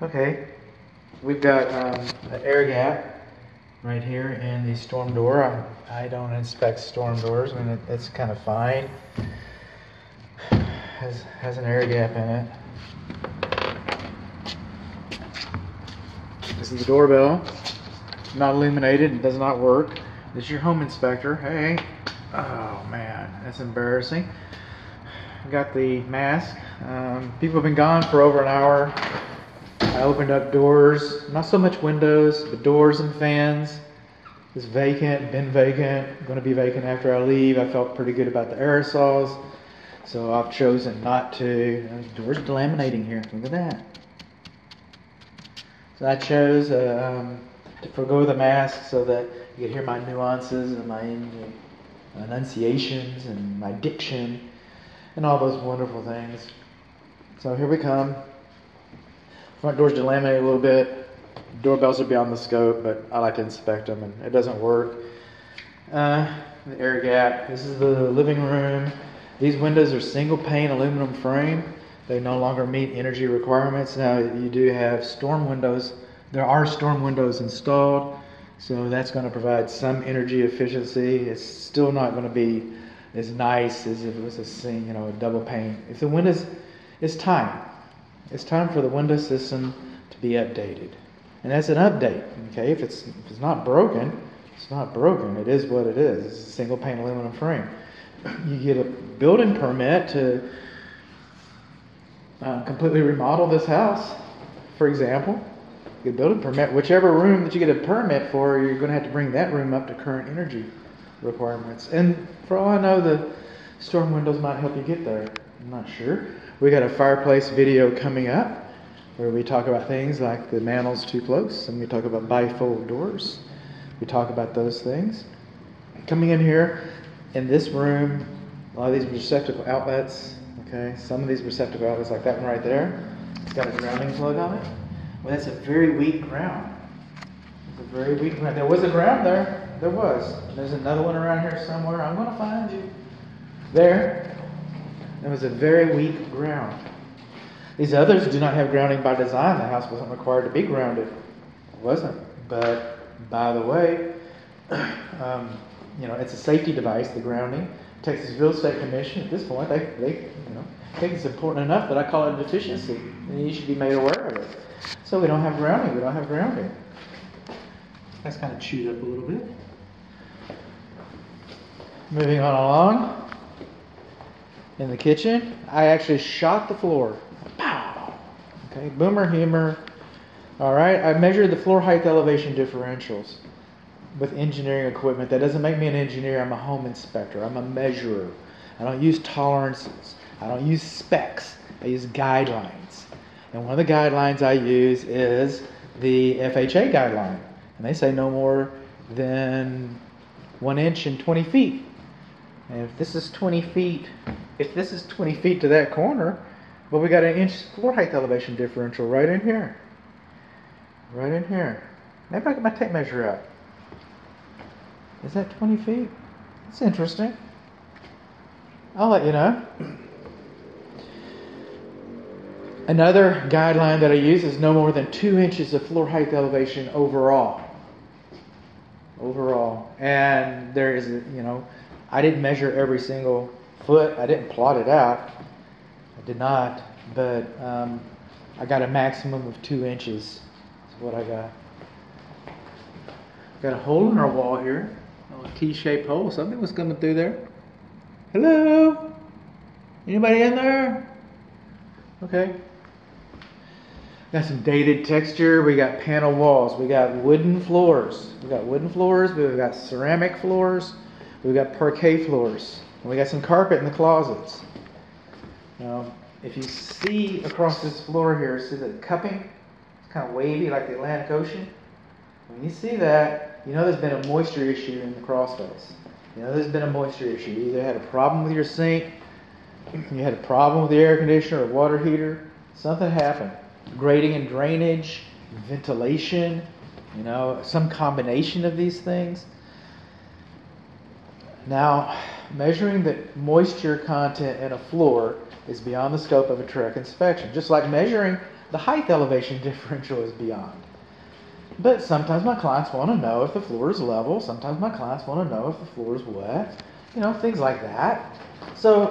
Okay, we've got an air gap right here in the storm door. I don't inspect storm doors, and it's kind of fine. Has an air gap in it. This is the doorbell. Not illuminated. It does not work. This is your home inspector. Hey. Oh man, that's embarrassing. Got the mask. People have been gone for over an hour. I opened up doors, not so much windows, but doors and fans. It's vacant, been vacant, going to be vacant after I leave. I felt pretty good about the aerosols, so I've chosen not to. The door's delaminating here. Look at that. So I chose to forego the mask so that you could hear my nuances and my enunciations and my diction and all those wonderful things. So here we come. Front door's delaminated a little bit. Doorbells are beyond the scope, but I like to inspect them, and it doesn't work. The air gap. This is the living room. These windows are single pane aluminum frame. They no longer meet energy requirements. Now you do have storm windows. There are storm windows installed, so that's going to provide some energy efficiency. It's still not going to be as nice as if it was a double pane. If the windows, it's time. It's time for the window system to be updated. And that's an update, okay? If it's not broken, it's not broken. It is what it is. It's a single pane aluminum frame. You get a building permit to completely remodel this house, for example. You get a building permit. Whichever room that you get a permit for, you're going to have to bring that room up to current energy requirements. And for all I know, the storm windows might help you get there. I'm not sure. We got a fireplace video coming up where we talk about things like the mantel's too close, and we talk about bifold doors. We talk about those things. Coming in here, in this room, a lot of these receptacle outlets, okay? Some of these receptacle outlets, like that one right there, it's got a grounding plug on it. Well, that's a very weak ground. It's a very weak ground. There was a ground there. There was. There's another one around here somewhere. I'm going to find you. There. It was a very weak ground. These others do not have grounding by design. The house wasn't required to be grounded. It wasn't. But, by the way, it's a safety device, the grounding. Texas Real Estate Commission, at this point, they think it's important enough that I call it a deficiency. And you should be made aware of it. So we don't have grounding. We don't have grounding. That's kind of chewed up a little bit. Moving on along. In the kitchen, I actually shot the floor. Pow! Okay, boomer humor. All right, I measured the floor height elevation differentials with engineering equipment. That doesn't make me an engineer. I'm a home inspector. I'm a measurer. I don't use tolerances. I don't use specs. I use guidelines. And one of the guidelines I use is the FHA guideline. And they say no more than 1 inch and 20 feet. And if this is 20 feet to that corner, well, we got an inch floor height elevation differential right in here. Right in here. Maybe I get my tape measure out. Is that 20 feet? That's interesting. I'll let you know. Another guideline that I use is no more than 2 inches of floor height elevation overall. And there is, I didn't measure every single foot. I didn't plot it out. I did not. But I got a maximum of 2 inches. That's what I got. Got a hole in our wall here. A little T-shaped hole. Something was coming through there. Hello? Anybody in there? Okay. Got some dated texture. We got panel walls. We got wooden floors. We've got ceramic floors. We've got parquet floors. And we got some carpet in the closets. Now, if you see across this floor here, see the cupping? It's kind of wavy like the Atlantic Ocean. When you see that, you know there's been a moisture issue in the crawl space. You either had a problem with your sink, you had a problem with the air conditioner or water heater, something happened. Grading and drainage, ventilation, some combination of these things. Now, measuring the moisture content in a floor is beyond the scope of a truck inspection. Just like measuring the height elevation differential is beyond. But sometimes my clients want to know if the floor is level. Sometimes my clients want to know if the floor is wet. You know, things like that. So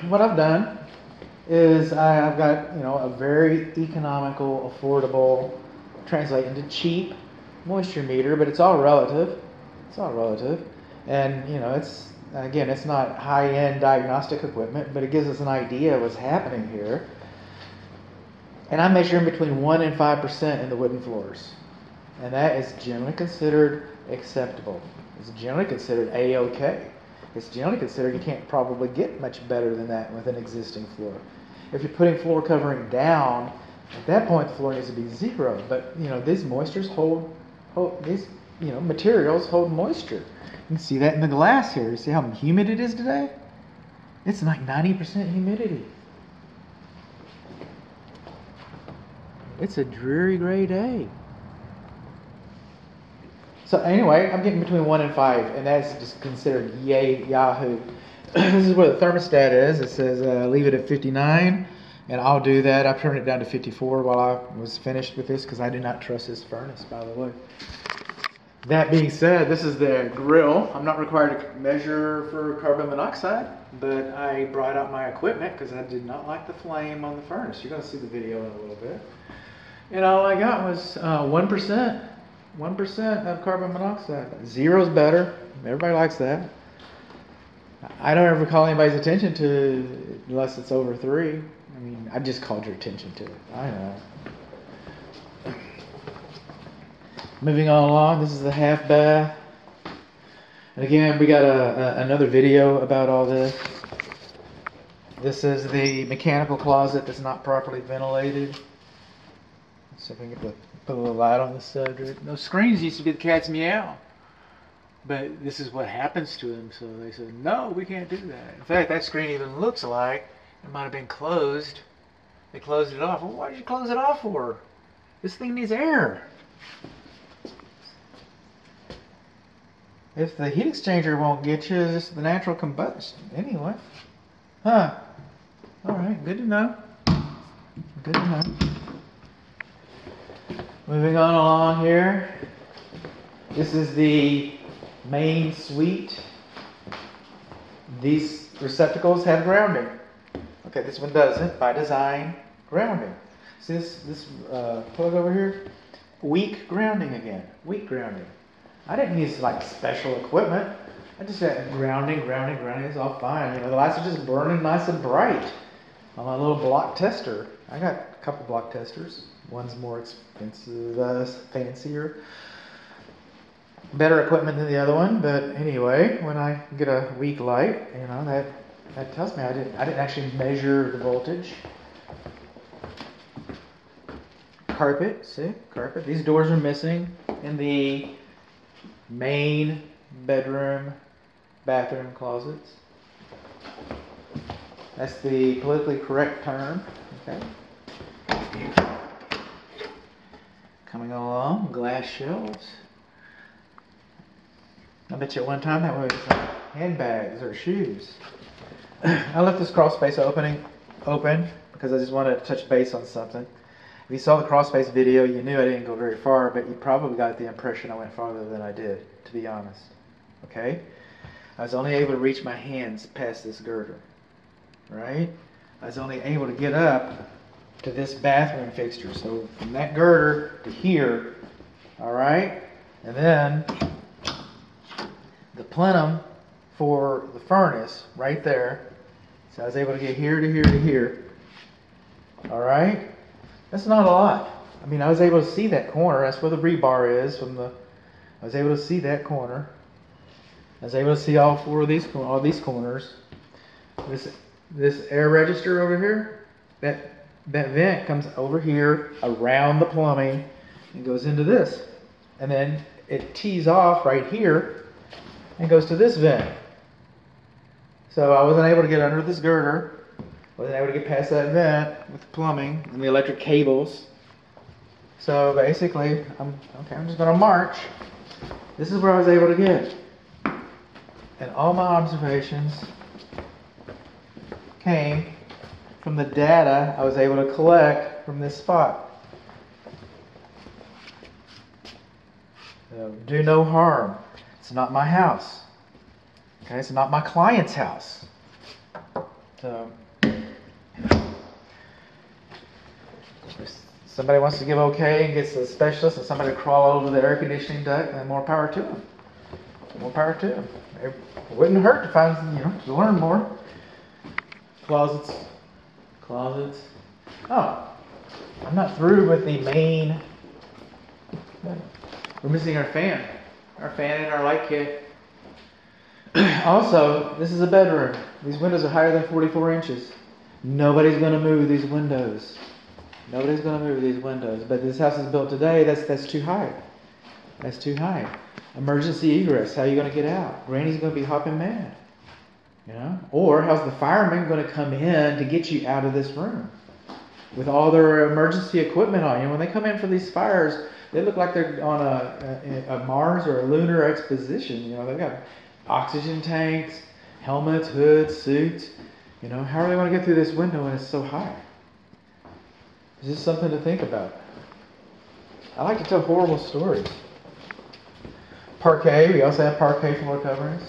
what I've done is I've got, you know, a very economical, affordable, translate into cheap moisture meter, but it's all relative. It's all relative. And, you know, it's not high-end diagnostic equipment, but it gives us an idea of what's happening here. And I'm measuring between 1 and 5% in the wooden floors. And that is generally considered acceptable. It's generally considered A-OK. It's generally considered you can't probably get much better than that with an existing floor. If you're putting floor covering down, at that point the floor needs to be 0. But, you know, these moistures hold these, you know, materials hold moisture. You can see that in the glass here. You see how humid it is today? It's like 90% humidity. It's a dreary gray day. So anyway, I'm getting between 1 and 5, and that's just considered yahoo. This is where the thermostat is. It says leave it at 59, and I'll do that. I've turned it down to 54 while I was finished with this because I do not trust this furnace, by the way. That being said, this is the grill. I'm not required to measure for carbon monoxide, but I brought out my equipment because I did not like the flame on the furnace. You're going to see the video in a little bit. And all I got was 1%. 1% of carbon monoxide. 0's better. Everybody likes that. I don't ever call anybody's attention to it unless it's over 3. I mean, I just called your attention to it. I know. Moving on along, this is the half bath. And again, we got another video about all this. This is the mechanical closet that's not properly ventilated. Let's see if we can put a little light on this subject. Those screens used to be the cat's meow. But this is what happens to them, so they said, no, we can't do that. In fact, that screen even looks like it might have been closed. They closed it off. Well, why did you close it off for? This thing needs air. If the heat exchanger won't get you, it's the natural combustion. Anyway. Huh. Alright, good to know. Good to know. Moving on along here. This is the main suite. These receptacles have grounding. Okay, this one doesn't, by design, grounding. See this plug over here? Weak grounding again. Weak grounding. I didn't use like special equipment. I just had grounding. It's all fine. You know, the lights are just burning nice and bright on my little block tester. I got a couple block testers. One's more expensive, fancier. Better equipment than the other one, but anyway, when I get a weak light, you know, that tells me I didn't actually measure the voltage. Carpet, see, carpet. These doors are missing in the main bedroom, bathroom closets. That's the politically correct term. Okay. Coming along, glass shelves. I bet you at one time that was handbags or shoes. I left this crawl space open because I just wanted to touch base on something. If you saw the crawl space video, you knew I didn't go very far, but you probably got the impression I went farther than I did, to be honest. Okay? I was only able to reach my hands past this girder. Right? I was only able to get up to this bathroom fixture. So from that girder to here, alright? And then the plenum for the furnace right there. So I was able to get here to here to here. Alright? That's not a lot. I mean, I was able to see that corner. That's where the rebar is. I was able to see that corner. I was able to see all these corners. This air register over here, that vent comes over here around the plumbing and goes into this. And then it tees off right here and goes to this vent. So I wasn't able to get under this girder. Wasn't able to get past that vent with the plumbing and the electric cables. So basically, I'm just going to march. This is where I was able to get. And all my observations came from the data I was able to collect from this spot. Do no harm. It's not my house. Okay, it's not my client's house. So, if somebody wants to give okay and gets a specialist and somebody to crawl over the air conditioning duct, then more power to them. More power to them. It wouldn't hurt to find, to learn more. Closets. Oh, I'm not through with the main. We're missing our fan. Our fan and our light kit. Also, this is a bedroom. These windows are higher than 44 inches. Nobody's going to move these windows. But this house is built today. That's too high. That's too high. Emergency egress. How are you going to get out? Granny's going to be hopping mad. Or how's the fireman going to come in to get you out of this room with all their emergency equipment on? When they come in for these fires, they look like they're on a Mars or a lunar exposition. They've got oxygen tanks, helmets, hoods, suits. How are they going to get through this window when it's so high? It's just something to think about. I like to tell horrible stories. Parquet. We also have parquet floor coverings.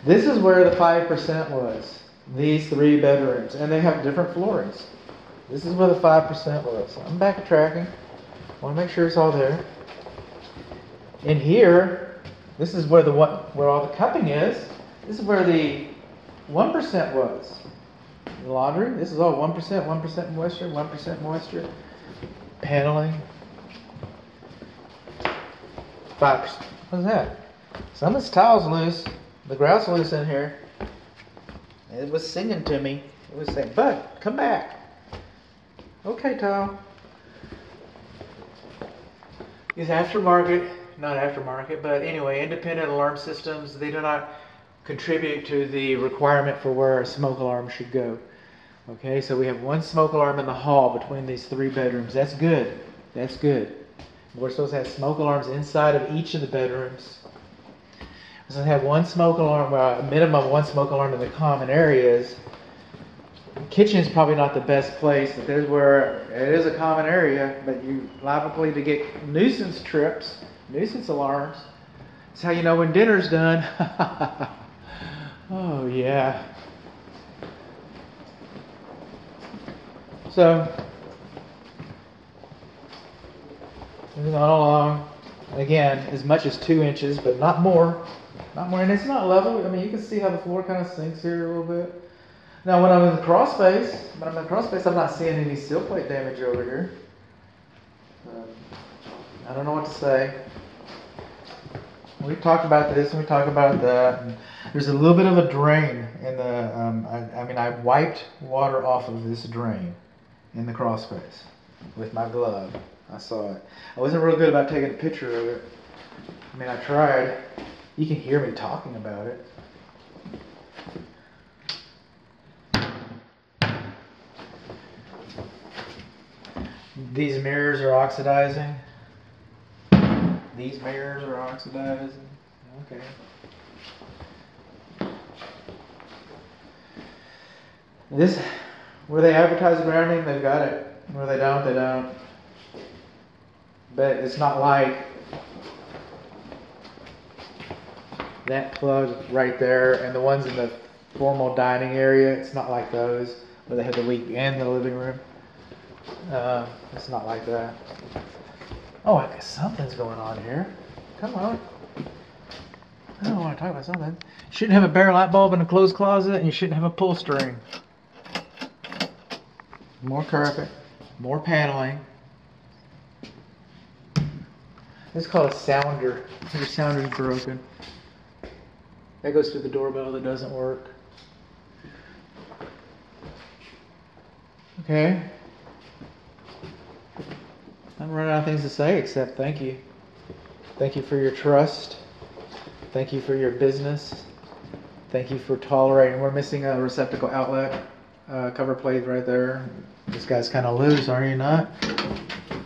This is where the 5% was. These 3 bedrooms. And they have different floorings. This is where the 5% was. I'm backtracking. I want to make sure it's all there. In here, this is where all the cupping is. This is where the 1% was. The laundry. This is all 1% moisture, 1% moisture. Paneling. 5%. What's that? Some of this tile's loose. The grout's loose in here. It was singing to me. It was saying, "Bud, come back." Okay, Tom. These not aftermarket, but anyway, independent alarm systems, they do not contribute to the requirement for where a smoke alarm should go. Okay, so we have 1 smoke alarm in the hall between these 3 bedrooms. That's good. We're supposed to have smoke alarms inside of each of the bedrooms. We're supposed to have 1 smoke alarm, a minimum 1 smoke alarm in the common areas. The kitchen is probably not the best place, but there's where it is a common area, but you're liable to get nuisance alarms. That's how you know when dinner's done. Oh, yeah. So, moving on along. Again, as much as 2 inches, but not more. And it's not level. You can see how the floor kind of sinks here a little bit. Now, when I'm in the crawl space, I'm not seeing any sill plate damage over here. I don't know what to say. We've talked about this and we talked about that. And there's a little bit of a drain in the. I wiped water off of this drain in the crawl space with my glove. I saw it. I wasn't real good about taking a picture of it. I tried. You can hear me talking about it. These mirrors are oxidizing. Okay. This, where they advertise grounding, they've got it. Where they don't, they don't. But it's not like that plug right there and the ones in the formal dining area. It's not like those where they have the leak in the living room. It's not like that. Oh, I guess something's going on here. Come on. I don't want to talk about something. You shouldn't have a bare light bulb in a closed closet, and you shouldn't have a pull string. More carpet, more paneling. This is called a sounder. Your sounder's broken. That goes through the doorbell that doesn't work. Okay. I'm running out of things to say except thank you. Thank you for your trust. Thank you for your business. Thank you for tolerating. We're missing a receptacle outlet cover plate right there. This guy's kind of loose, are you not?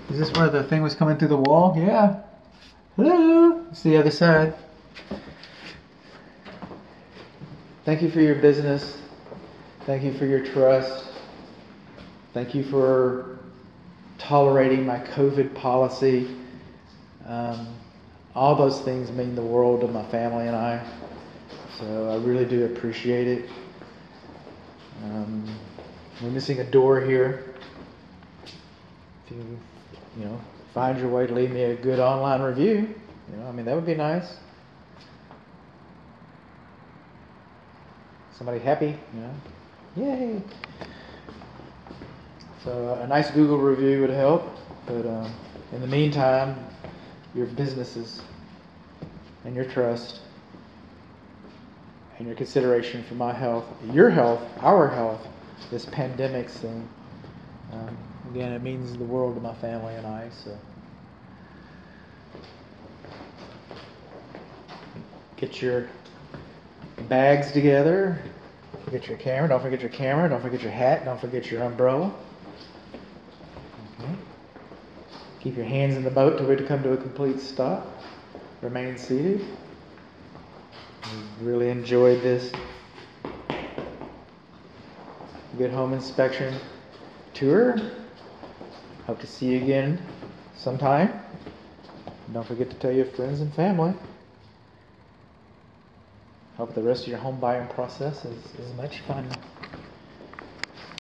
Is this where the thing was coming through the wall? Yeah. Hello. It's the other side. Thank you for your business. Thank you for your trust. Thank you for tolerating my COVID policy. Um, all those things mean the world to my family and I. So I really do appreciate it. We're missing a door here. If you find your way to leave me a good online review, that would be nice. Somebody happy, yay. So a nice Google review would help, but in the meantime, your businesses and your trust and your consideration for my health, your health, our health, this pandemic thing, again, it means the world to my family and I. So get your bags together. Get your camera. Don't forget your camera. Don't forget your hat. Don't forget your umbrella. Okay. Keep your hands in the boat till we come to a complete stop. Remain seated. Really enjoyed this good home inspection tour. Hope to see you again sometime. Don't forget to tell your friends and family. Hope the rest of your home buying process is much fun.